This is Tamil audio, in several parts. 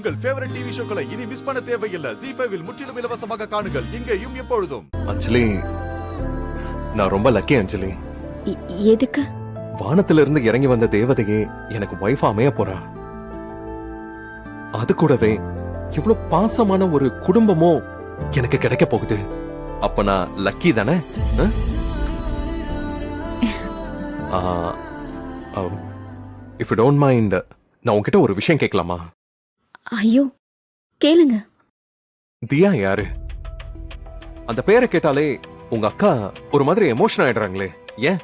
உங்கள் ஃபேவரட் டிவி ஷோக்களை இனி மிஸ் பண்ண தேவையில்லை. ZEE5 இல் முற்றிலும் இலவசமாக காணுங்கள். இங்கேயும் எப்பொழுதும். அஞ்சலி, நான் ரொம்ப லக்கி அஞ்சலி. எதுக்கு? வானத்துல இருந்து இறங்கி வந்த தேவதையே எனக்கு வைஃப் அமைய போறா. அது கூடவே இவ்வளவு பாசமான ஒரு குடும்பமோ எனக்கு கிடைக்க போகுது. அப்ப நான் லக்கி தானே? இஃப் யூ டோன்ட் மைண்ட், நான் உன்கிட்ட ஒரு விஷயம் கேட்கலாமா? ஐயோ, கேளுங்க. தியா யாரு? அந்த பேரை கேட்டாலே உங்க அக்கா ஒரு மாதிரி எமோஷன் ஆயிடுறாங்களே, ஏன்?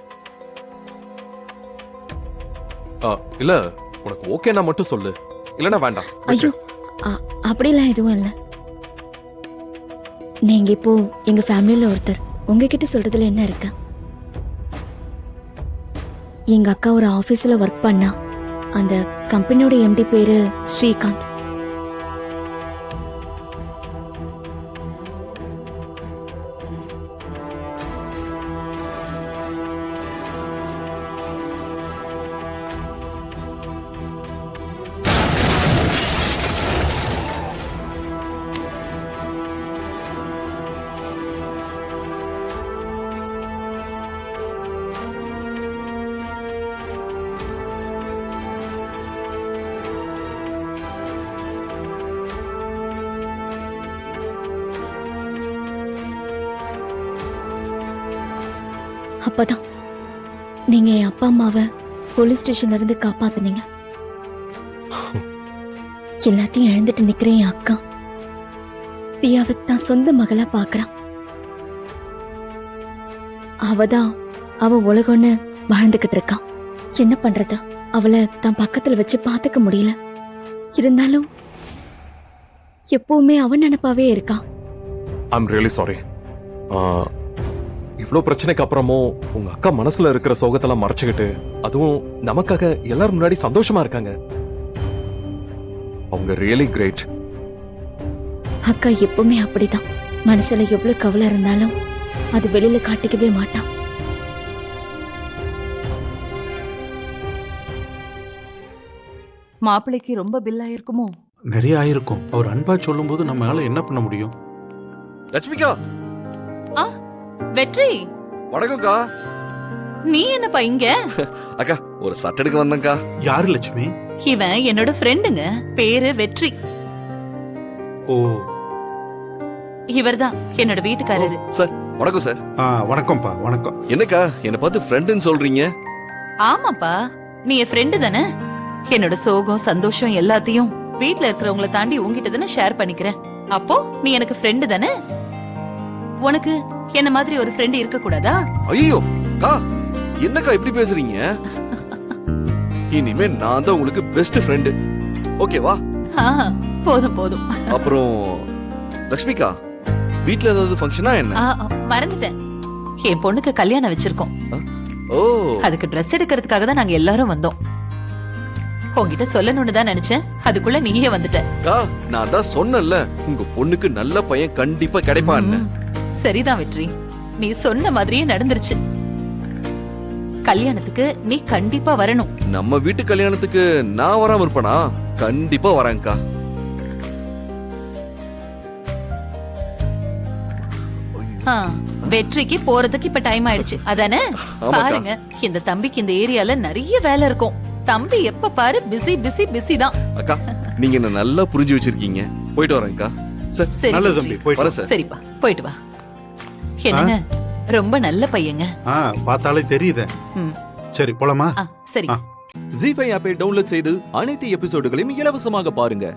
இல்ல, உனக்கு ஓகேனா மட்டும் சொல்லு, இல்லனா வேண்டாம். ஐயோ, அப்படிலாம் எதுவும் இல்ல. நீங்க இப்போ எங்க ஃபேமிலில ஒருத்தர். உங்ககிட்ட சொல்றதுல என்ன இருக்கு? எங்க அக்கா ஒரு ஆபீஸ்ல ஒர்க் பண்ணா. அந்த கம்பெனியோட எம்டி பேரு ஸ்ரீகாந்த். அப்பதான் நீங்க என் அப்பா அம்மாவை போலீஸ் ஸ்டேஷன்ல இருந்து காப்பாத்துனீங்க. எல்லாத்தையும் இழந்துட்டு நிக்கிற என் அக்கா தியாவை தான் சொந்த மகளா பாக்குறான். அவதான் அவ உலகம்னு வாழ்ந்துகிட்டு இருக்கான். என்ன பண்றது? அவளை தான் பக்கத்துல வச்சு பாத்துக்க முடியல. இருந்தாலும் எப்பவுமே அவன் நினைப்பாவே இருக்கான். I'm really sorry. இவ்வளவு பிரச்சனைக்கு அப்புறமும் உங்க அக்கா மனசுல இருக்கிற சோகத்தெல்லாம் மறைச்சுக்கிட்டு, அதுவும் நமக்காக எல்லாரும் முன்னாடி சந்தோஷமா இருக்காங்க. அவங்க ரியலி கிரேட். அக்கா எப்பவுமே அப்படிதான். மனசுல எவ்வளவு கவலை இருந்தாலும் அது வெளியில காட்டிக்கவே மாட்டான். மாப்பிள்ளைக்கு ரொம்ப பில் ஆயிருக்குமோ? நிறைய ஆயிருக்கும். அவர் அன்பா சொல்லும் போது நம்மளால என்ன பண்ண முடியும்? லட்சுமிகா, வெற்றி, வணக்கம்க்கா. நீ என்னப்பா இங்க? அக்கா, ஒரு சட்டை எடுக்க வந்தேன்க்கா. யாரு லட்சுமி? இவன் என்னோட ஃப்ரெண்டுங்க, பேரு வெற்றி. ஓ, இவர்தான் என்னோட வீட்டுக்காரரு. சார், வணக்கம் சார். வணக்கம்ப்பா. வணக்கம். என்னக்கா என்ன பார்த்து ஃப்ரெண்டுன்னு சொல்றீங்க? ஆமாப்பா, நீ என் ஃப்ரெண்டு தானே. என்னோட சோகம் சந்தோஷம் எல்லாத்தையும் வீட்ல இருக்கிறவங்கள தாண்டி உங்ககிட்ட தானே ஷேர் பண்ணிக்கிறேன். அப்போ நீ எனக்கு ஃப்ரெண்டு தானே. உனக்கு என்ன மாதிரி ஒரு ஃப்ரெண்ட் இருக்க கூடாதா? ஐயோ கா, என்னக்கா இப்படி பேசுறீங்க? இனிமே நான் தான் உங்களுக்கு பெஸ்ட் ஃப்ரெண்டு. ஓகேவா? போதும் போதும். அப்புறம் லட்சுமிகா, வீட்ல ஏதாவது ஃபங்க்ஷனா என்ன? மறந்துட்டேன், என் பொண்ணுக்கு கல்யாணம் வச்சிருக்கோம். ஓ, அதுக்கு ட்ரெஸ் எடுக்கிறதுக்காக தான் நாங்க எல்லாரும் வந்தோம். உன்கிட்ட சொல்லணும்னு தான் நினைச்சேன், அதுக்குள்ள நீயே வந்துட்ட. கா, நான் தான் சொன்னேன்ல, உங்க பொண்ணுக்கு நல்ல பையன் கண்டிப்பா கிடைப்பான்னு. சரிதான் வெற்றி, நீ சொன்ன மாதிரியே நடந்துருச்சு. கல்யாணத்துக்கு நீ கண்டிப்பா வரணும். நம்ம வீட்டு கல்யாணத்துக்கு நான் வராம இருப்பனா? கண்டிப்பா வரேன்க்கா. வெற்றிக்கு போறதுக்கு இப்ப டைம் ஆயிடுச்சு, அதானே? பாருங்க, இந்த தம்பிக்கு இந்த ஏரியால நிறைய வேலை இருக்கும். தம்பி எப்ப பாரு பிஸி பிஸி பிஸி தான். அக்கா, நீங்க என்ன நல்லா புரிஞ்சு வச்சிருக்கீங்க. போயிட்டு வரேன்க்கா. சரி நல்லது தம்பி, போயிட்டு வா. சரிப்பா, போயிட்டு வா. என்னங்க, ரொம்ப நல்ல பையங்க. பார்த்தாலே தெரியுதே. சரி, போலாமா? சரி. ZEE5 ஆப்பை டவுன்லோட் செய்து அனைத்து எபிசோடுகளையும் இலவசமாக பாருங்க.